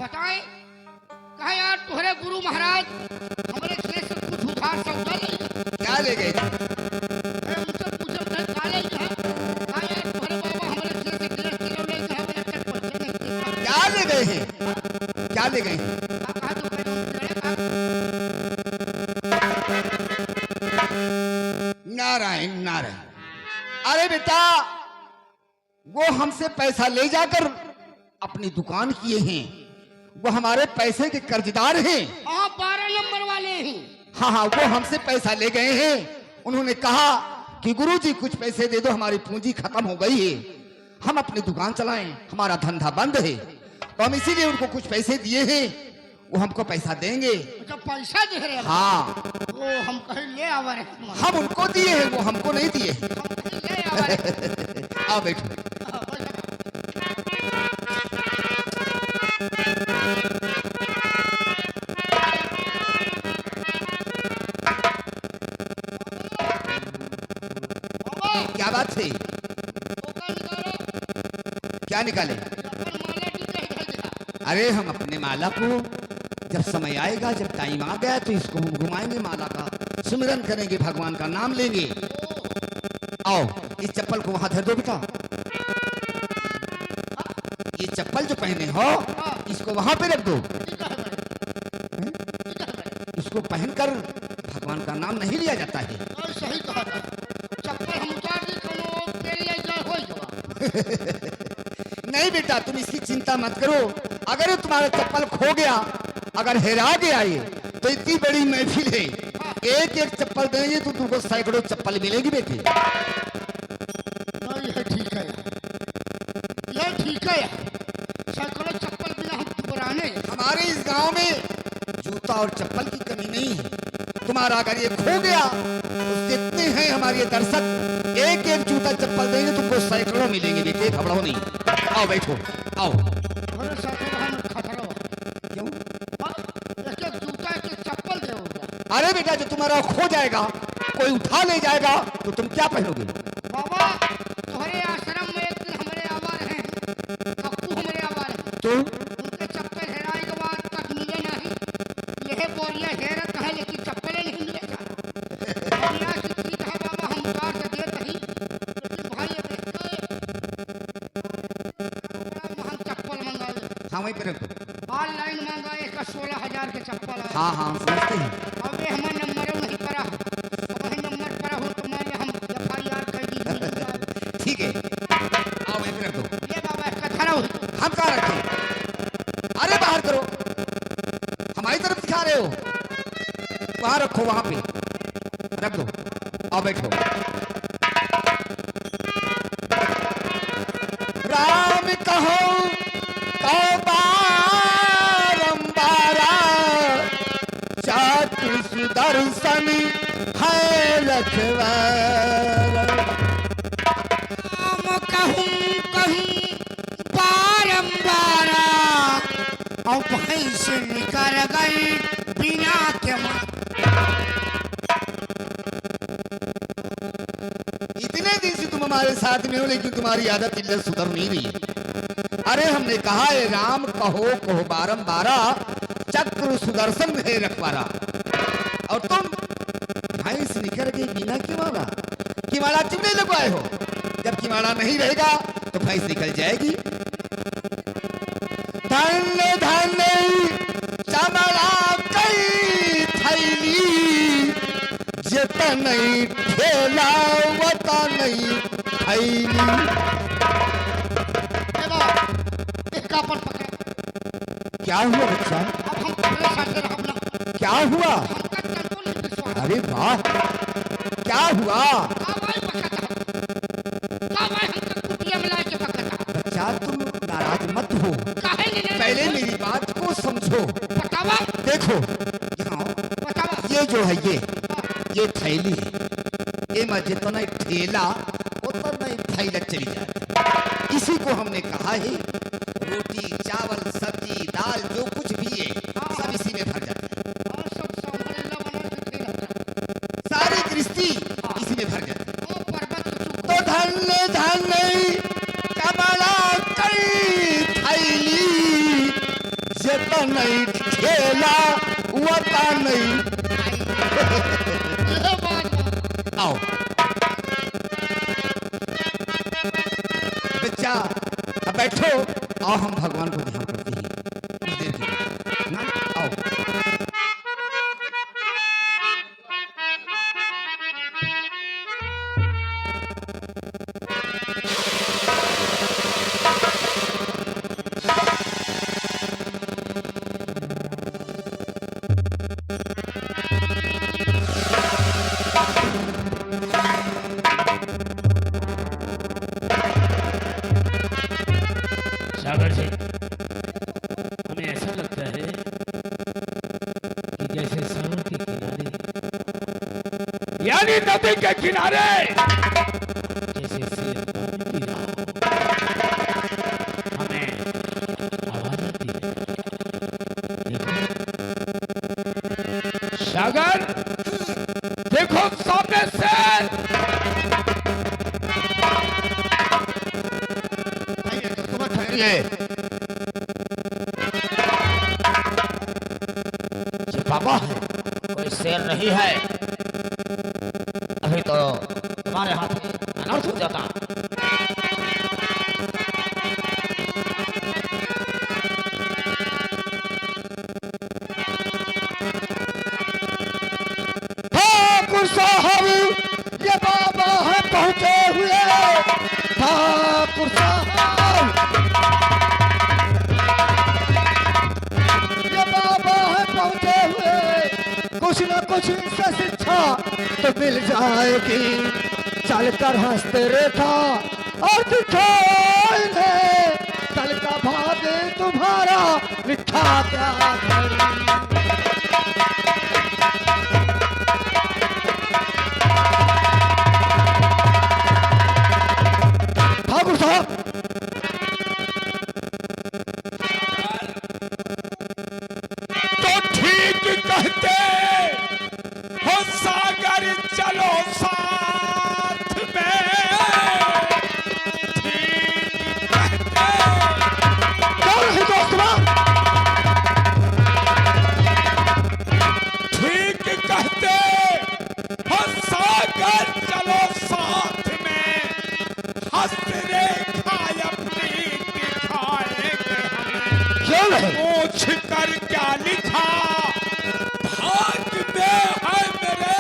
बताए कहा यार तुम्हारे गुरु महाराज हमारे खेत से कुछ उधार सौदा ले गए। क्या ले गए? उनसे पूछे थे क्या ले गए? कहा यार तुम्हारे बाबा हमारे खेत से 1.5 किलो ले गए, बोले तक पैसे नहीं दे पाए। क्या ले गए हैं? क्या ले गए हैं? कहा तो कहे नारायण नारायण। अरे बेटा, वो हमसे पैसा ले जाकर अपनी दुकान किए हैं। वो हमारे पैसे के कर्जदार हैं। हाँ 12 नंबर वाले हैं। हाँ हाँ, वो हमसे पैसा ले गए हैं। उन्होंने कहा कि गुरुजी कुछ पैसे दे दो, हमारी पूंजी खत्म हो गई है, हम अपनी दुकान चलाएं, हमारा धंधा बंद है। तो हम इसीलिए उनको कुछ पैसे दिए हैं, वो हमको पैसा देंगे। अच्छा पैसा दे रहे हैं? हाँ, वो हम कहीं ले आवा रहे। हम उनको दिए हैं, वो हमको नहीं दिए। हम कहीं ले आवा रहे। आओ बैठो। क्या बात है? क्या निकाले? अरे हम अपने माला को जब समय आएगा, जब टाइम आ गया तो इसको हम घुमाएंगे, माला का सुमिरन करेंगे, भगवान का नाम लेंगे। आओ इस चप्पल को वहां धर दो बेटा। ये चप्पल जो पहने हो इसको वहां पे रख दो। इसको पहनकर भगवान का नाम नहीं लिया जाता है। सही कहा था। चप्पल हम उतार दी कोनो तेल ले जाए हो जावा। नहीं बेटा, तुम इसकी चिंता मत करो। अगर ये तुम्हारा चप्पल खो गया, अगर हेरा गया ये, तो इतनी बड़ी महफिल है, एक एक चप्पल देंगे तो तुमको सैकड़ों चप्पल मिलेगी बेटी। नहीं, ये ठीक है, ये ठीक है। सैकड़ों चप्पल बिना हम पुराने। हमारे इस गांव में जूता और चप्पल की कमी नहीं है। तुम्हारा अगर ये खो गया तो जितने हैं हमारे ये दर्शक, एक एक जूता चप्पल देंगे तुमको सैकड़ों मिलेंगे बेटे, घबराओ नहीं। आओ बैठो, आओ। हमारे साथ हम खतरा। क्यों? एक एक जूता एक एक चप्पल दे होगा। अरे बेटा, जो तुम्हारा खो जाएगा, कोई उठा ले जाएगा तो तुम क्या पहनोगे? बाबा तुम्हारे आश्रम में एक दिन हमारे आवार हैं, कप्पू हमारे आवार हैं। तो उनके चप्पल हेराए के बाद तक मिले नहीं। यह बोलिए हेरत है लेकिन चप्पल नहीं मिले। बोलिया कि ठीक है बाबा, हम उतार से देते ही, लेकिन भाई ये देखते हम चप्पल मंगाए। हाँ वहीं पे रख दो। ऑनलाइन मंगाए का 16,000 के चप्पल आए। हाँ हाँ, हम समझते हैं। अब ये हमारा नंबर नहीं पड़ा, वही नंबर पड़ा हो तो मान हम FIR कर दी। ठीक है, आओ वहीं पे रख दो। ये बाबा इसका खड़ा हो। हम कहाँ रखें? अरे बाहर करो, हमारी तरफ दिखा रहे हो। वहां रखो, वहां पे रख दो। आओ बैठो। राम कहो कहो बारंबारा, चातुर सुदर्शन है रखवार। राम कहूँ कहीं बारंबार और भैंस निकल गई बिना के माँ। इतने दिन से तुम हमारे साथ में हो, लेकिन तुम्हारी आदत इल्लत सुधर नहीं रही है। अरे हमने कहा है राम कहो कहो बारंबारा, चक्र सुदर्शन है रखवारा, और तुम भैंस निकल गई बिना किवाड़ा। किवाड़ा तुम नहीं लगवाए हो। जब किवाड़ा नहीं रहेगा तो भैंस निकल जाएगी। धन्य धन्य चमड़ा कई थैली, जतन ठेला वतन थैली। पर पकड़। क्या हुआ बच्चा? अब हम अपने साथ रहब ना। क्या हुआ? हमका तनको नहीं विश्वास। अरे वाह, क्या हुआ? आवाज पकड़ता। आवाज हमका कुटिया मिला के पकड़ता। बच्चा तुम नाराज मत हो, काहे नहीं? पहले मेरी बात को समझो। बतावा। देखो यहाँ, बतावा। ये जो है ये थैली है। ये मैं जितना ठेला उतना ही थैला चली जाती। इसी को हमने कहा है रोटी चावल सब्जी दाल जो कुछ भी है सब इसी में भर जाता है। और सब संभाल ला बना के रहता। सारी गृहस्थी इसी में भर जाती है। ओ पर्वत के चुप। तो धन्य धन्य कमला कई थैली, जता नहीं खेला वता नहीं। ये बात आओ बच्चा, अब बैठो। आओ हम भगवान को ध्यान करते हैं कुछ देर के लिए ना। आओ सागर जी, हमें ऐसा लगता है कि जैसे सरोवर के किनारे, यानी नदी के किनारे, जैसे शेर पानी पी रहा हो, हमें आवाज आती है। देखो सागर, देखो सामने शेर। ये बाबा है, कोई शेर नहीं है। अभी तो तुम्हारे हाथ में अनर्थ हो जाता। ठाकुर साहब, ये बाबा है पहुंचे हुए। ठाकुर साहब, ये बाबा है पहुंचे हुए। कुछ न कुछ इनसे शिक्षा तो मिल जाएगी। चलकर हंसते रेखा और दिखाओ इन्हें, चल का भागे तुम्हारा लिखा क्या करी। ठाकुर साहब, तो ठीक कहते हो सागर, चलो साथ में। ठीक कहते। कौन है दोस्त? ठीक कहते हो सागर, चलो साथ में। हंस रेखा अपनी दिखाएंगे हमें। क्यों नहीं? पूछ कर क्या लिखा भाग में है मेरे।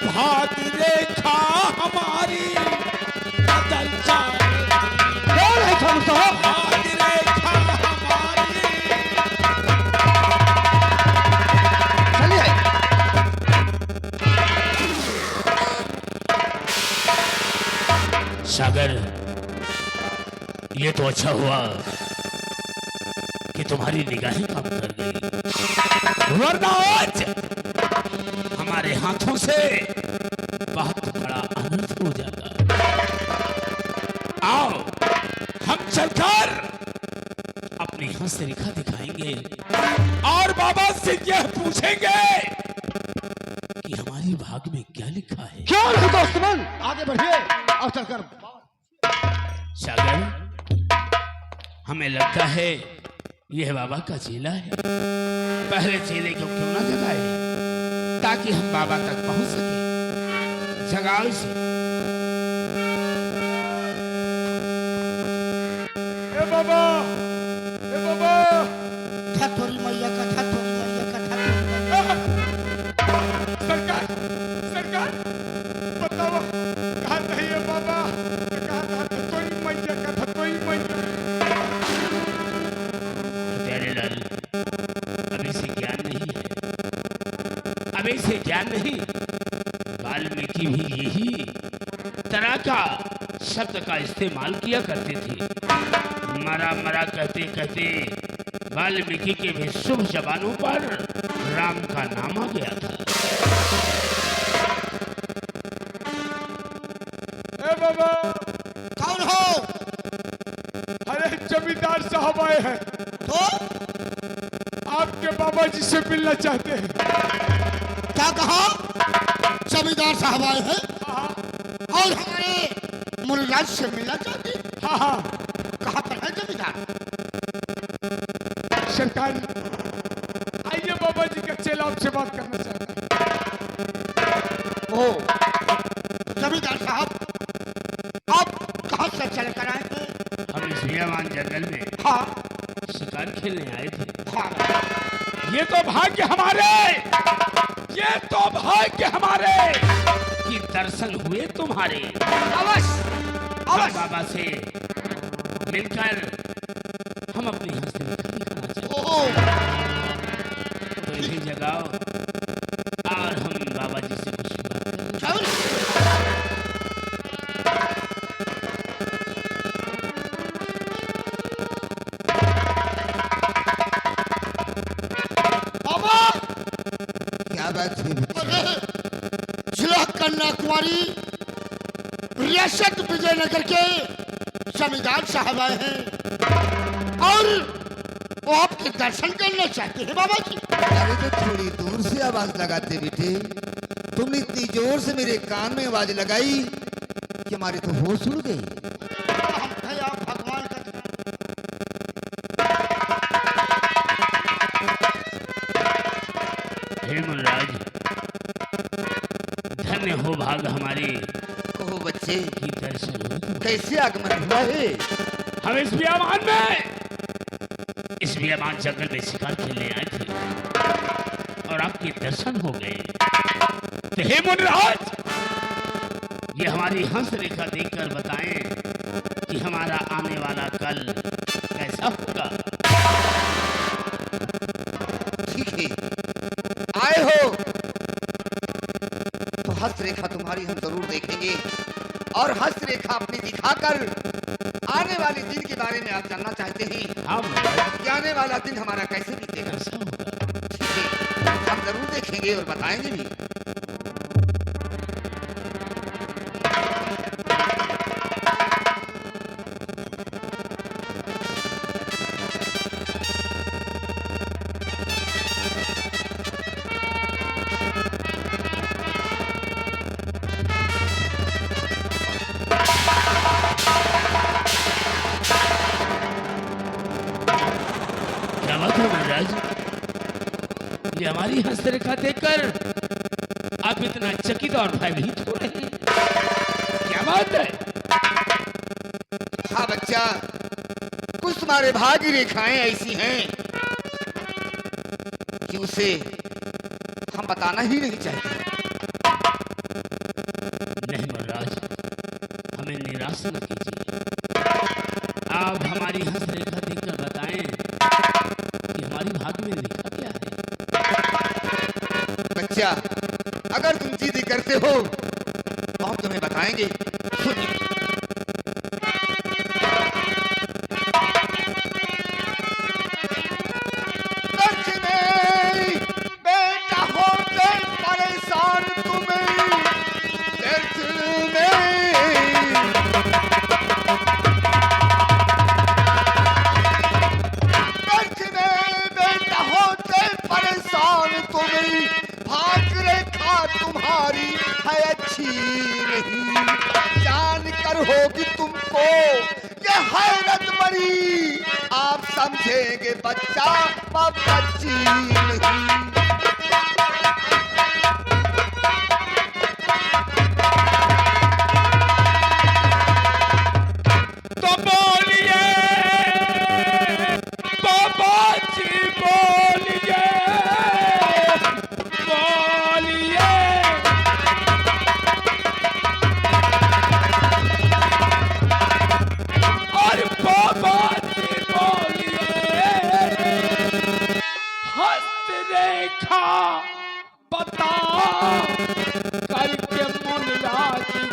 भाग रेखा हमारी बदल जाएगी। कौन है ठाकुर साहब? भाग रेखा हमारी। चलिए। सागर, ये तो अच्छा हुआ कि तुम्हारी निगाहें काम कर गई, वरना आज हमारे हाथों से बहुत बड़ा अनर्थ हो जाता। आओ हम चलकर अपनी हंस रेखा दिखाएंगे और बाबा से यह पूछेंगे कि हमारी भाग में क्या लिखा है। क्यों नहीं दोस्तमन, आगे बढ़िए और चलकर। सागर, हमें लगता है यह बाबा का चेला है। पहले चेले को क्यों ना जगाए, ताकि हम बाबा तक पहुंच सके। जगाओ इसे। ए बाबा, ए बाबा। ठठोरी मैया का, ठठोरी मैया का, ठठोरी मैया सरकार, सरकार, बताओ कहाँ नहीं है बाबा? कहाँ कहाँ ठठोरी मैया का, ठठोरी मैया। प्यारे लाल, अभी से ज्ञान नहीं है, अभी से ज्ञान नहीं। वाल्मीकि भी यही तरह का शब्द का इस्तेमाल किया करते थे। मरा मरा कहते कहते वाल्मीकि के भी शुभ जबानों पर राम का नाम आ गया था। ए बाबा, कौन हो? अरे जमींदार साहब आए हैं, तो आपके बाबा जी से मिलना चाहते हैं। क्या कहा? जमींदार साहब आए हैं हाँ और हमारे मुल्ला से मिलना चाहते हैं। हाँ हाँ। कहाँ पर है जमींदार? सरकार आइए बाबा जी का चेला आपसे बात करना चाहता ओ जमींदार साहब, आप कहाँ से चल कर आए थे? हम इस बियाबान जंगल में हाँ शिकार खेलने आए थे। हाँ, ये तो भाग्य हमारे, ये तो भाग्य हमारे कि दर्शन हुए तुम्हारे। अवश्य हम अवश्य। बाबा से मिलकर हम अपनी हंसी दिखाना चाहते हैं। ओ तो इसी जगाओ और हम बाबा जी से कुछ बात करें। चल बाबा। क्या बात है? अरे जिला कन्याकुमारी रियासत विजयनगर के जमींदार साहब आए हैं और वो आपके दर्शन करना चाहते हैं बाबा जी। अरे तो थोड़ी दूर से आवाज लगाते बेटे, तुमने इतनी जोर से मेरे कान में आवाज लगाई कि हमारे तो होश उड़ गए। हम कहे आप भगवान का हे मुनराज, धन्य हो भाग हमारे कहो बच्चे, की दर्शन हुए। कैसे आगमन हुआ है? हम इस बियाबान में, इस बियाबान जंगल में शिकार खेलने आए थे और आपके दर्शन हो गए। तो हे मुनराज, ये हमारी हंस रेखा देखकर बताएं कि हमारा आने वाला कल कैसा होगा। ठीक है, आए हो तो हस्त रेखा तुम्हारी हम जरूर देखेंगे और हस्त रेखा अपनी दिखाकर आने वाले दिन के बारे में आप जानना चाहते हैं हाँ मुनराज, कि आने वाला दिन हमारा कैसे बीतेगा। कैसा होगा। ठीक है, हम जरूर देखेंगे और बताएंगे भी। क्या बात है मुनराज, ये हमारी हंस रेखा देखकर आप इतना चकित और भयभीत हो रहे हैं, क्या बात है। हाँ बच्चा, कुछ तुम्हारे भाग्य रेखाएं ऐसी हैं कि उसे हम बताना ही नहीं चाहते। नहीं मुनराज, हमें निराश न कीजिए। आप हमारी हंस रेखा देखकर बताएं कि हमारी भाग्य में लिखा क्या है। बच्चा, अगर तुम जिद करते हो तो हम तुम्हें बताएंगे। सुनिए, दर्द में बेटा होते परेशान तुम्हें, दर्द में बेटा होते परेशान तुम्हें, भाग रेखा तुम्हारी है अच्छी नहीं, जान कर होगी तुमको ये हैरत बड़ी, आप समझेंगे बच्चा बच्ची नहीं। तो बोलिए बाबा जी, बोलिए बोलिए। और बाबा जी बोलिए, हस्त रेखा बताओ करके मुनराज जी,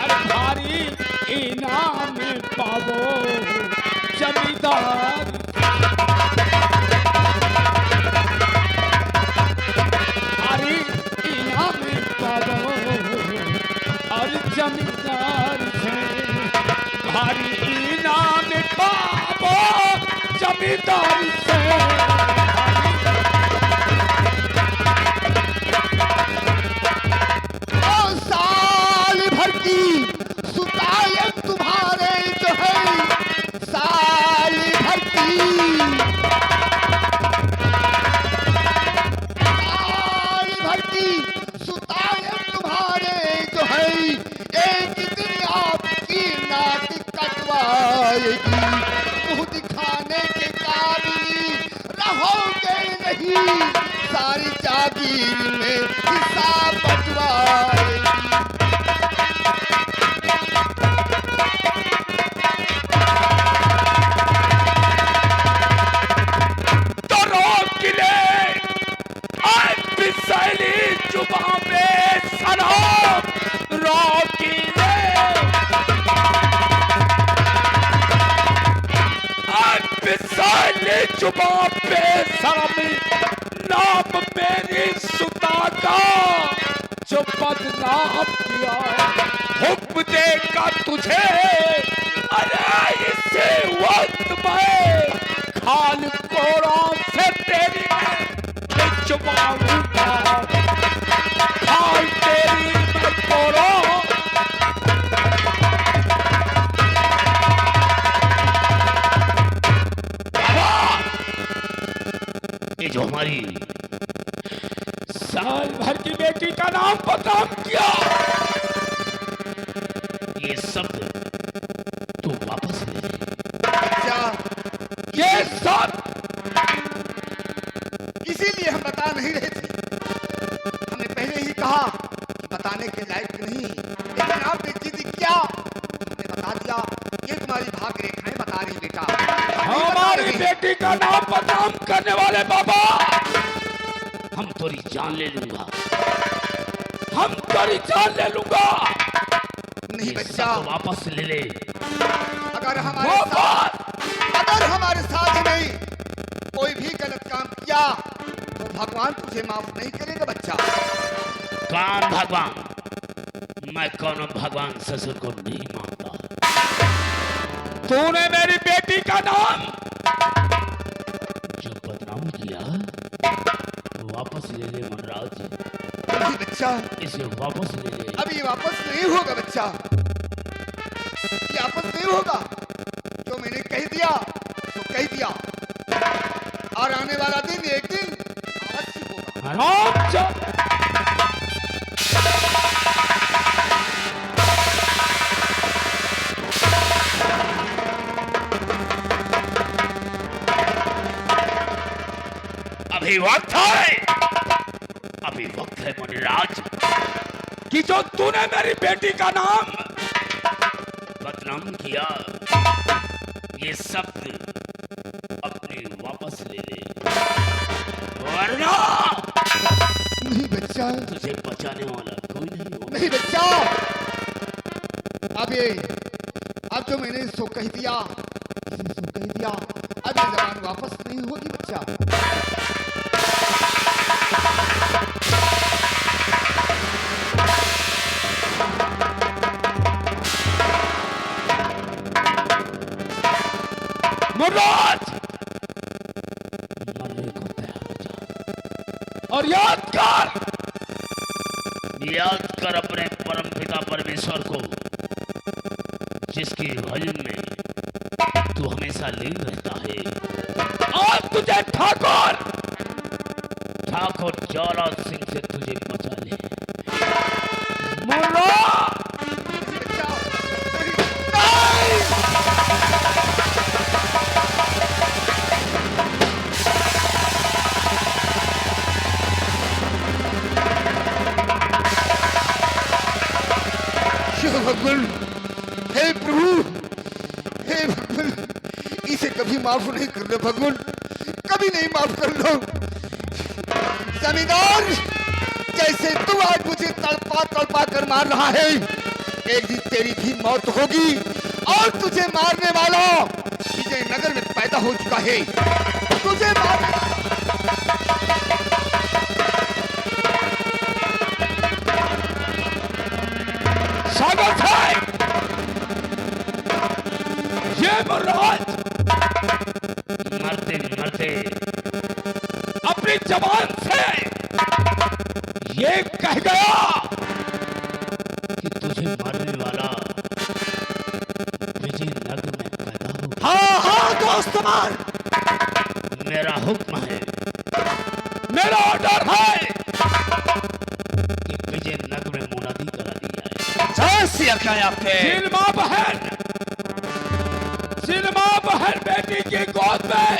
और भारी इनाम पावो जमींदार। भारी इनाम पावो और जमींदार से, भारी इनाम पावो जमींदार से। ओ साल भर की सुतायत तुम्हारे जो है, साल भर की जाएगी, सारी जागीर में हिस्सा बंटवाएगी। तो रोक ले आज बिसैली जुबां पे सलाम, रोक ले आज बिसैली जुबां पे सलाम, नाम मेरी सुता का जो बदनाम किया, हुक्म देगा तुझे अरे इसी वक्त में खाल कोरों से तेरी मैं चुमाऊंगा, खाल तेरी मैं कोरों। ये जो हमारी साल भर की बेटी का नाम बदनाम किया, ये शब्द तू वापस ले ले। बच्चा, ये सब इसीलिए हम बता नहीं रहे थे। हमने पहले ही कहा कि बताने के लायक नहीं, लेकिन आपने जिद किया, हमने बता दिया। ये तुम्हारी भाग रेखाएं बता रही बेटा। हमारी बेटी का नाम बदनाम करने वाले बाबा, हम तेरी जान ले लूंगा, हम तेरी जान ले लूंगा। नहीं ये बच्चा, सब वापस ले ले। अगर हमारे साथ नहीं कोई भी गलत काम किया तो भगवान तुझे माफ नहीं करेगा बच्चा। कौन भगवान? मैं कौन भगवान ससुर को नहीं मानता। तूने मेरी बेटी का नाम जो बदनाम किया वापस ले ले मनराज, नहीं बच्चा, इसे वापस ले ले। अब ये वापस नहीं होगा बच्चा, ये वापस नहीं होगा। जो मैंने कह दिया तो कह दिया, और आने वाला दिन एक दिन अवश्य होगा। हराम जा। अभी वक्त है मुनिराज कि जो तूने मेरी बेटी का नाम बदनाम किया, ये शब्द अपने वापस ले ले, वरना नहीं बच्चा, तुझे बचाने वाला कोई नहीं होगा। नहीं बच्चा, अब जो मैंने सो कह दिया, इसने सो कह दिया, अब ये जबान वापस नहीं होगी बच्चा। मुराद, मरने को तैयार हो जा और याद कर अपने परम पिता परमेश्वर को, जिसके भजन में तू हमेशा लीन रहता है। आज तुझे ठाकुर ज्वाला सिंह से तुझे बचा ले। मुराद, भगवान, हे प्रभु, हे भगवान, इसे कभी माफ नहीं करना भगवान, कभी नहीं माफ करना। जमींदार, जैसे तू आज मुझे तड़पा तड़पा कर मार रहा है, एक दिन तेरी भी मौत होगी, और तुझे मारने वाला विजयनगर में पैदा हो चुका है। तुझे मारने स्वागत है। ये मुराद मरते मरते अपनी जबान से ये कह गया कि तुझे मारने वाला विजयनगर में पैदा होगा। हाँ दोस्त मार। मेरा हुक्म है, मेरा ऑर्डर है कि विजयनगर में मुनादी करा दी जाए। सिलमा बहन बेटी की गोद में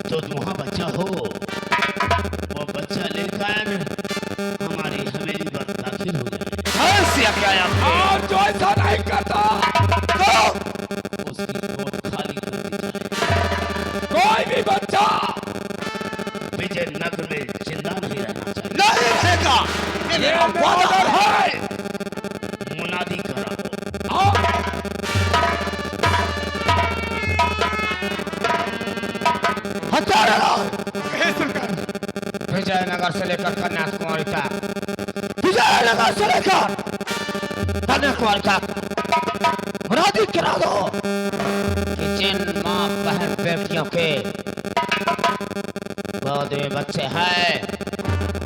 तो वहां बच्चा हो कोई भी बच्चा विजयनगर में जिंदा नहीं रहना चाहिए। नहीं रहेगा, ये मेरा वादा है। मुनादी करो। आओ। हथियार लगाओ। हे सरकार, विजयनगर से लेकर कन्याकुमारी तक, विजयनगर से लेकर कन्याकुमारी तक मुनादी करा दो कि जिन माँ बहन बेटियों के गोद में बच्चे हैं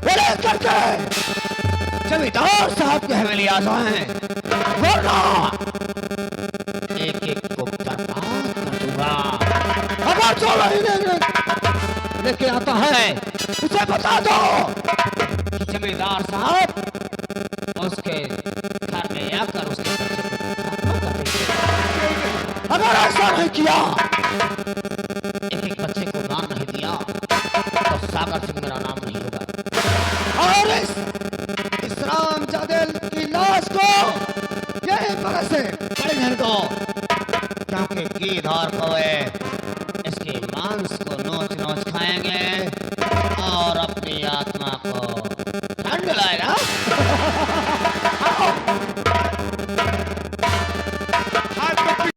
वो लेकर के जमींदार साहब के हवेली आ जाएं, वरना एक एक को बर्बाद कर दूंगा। अगर जो लेके आता है उसे बता दो कि जमींदार साहब उसके घर में आकर उसके अगर ऐसा नहीं किया, एक एक बच्चे को नाम नहीं दिया तो सागर सिंह मेरा नाम नहीं होगा। और इस रामजादे की लाश को यही पर से बड़ी बहन को, क्योंकि गीध और कौवे इसके मांस को नोच नोच खाएंगे और अपनी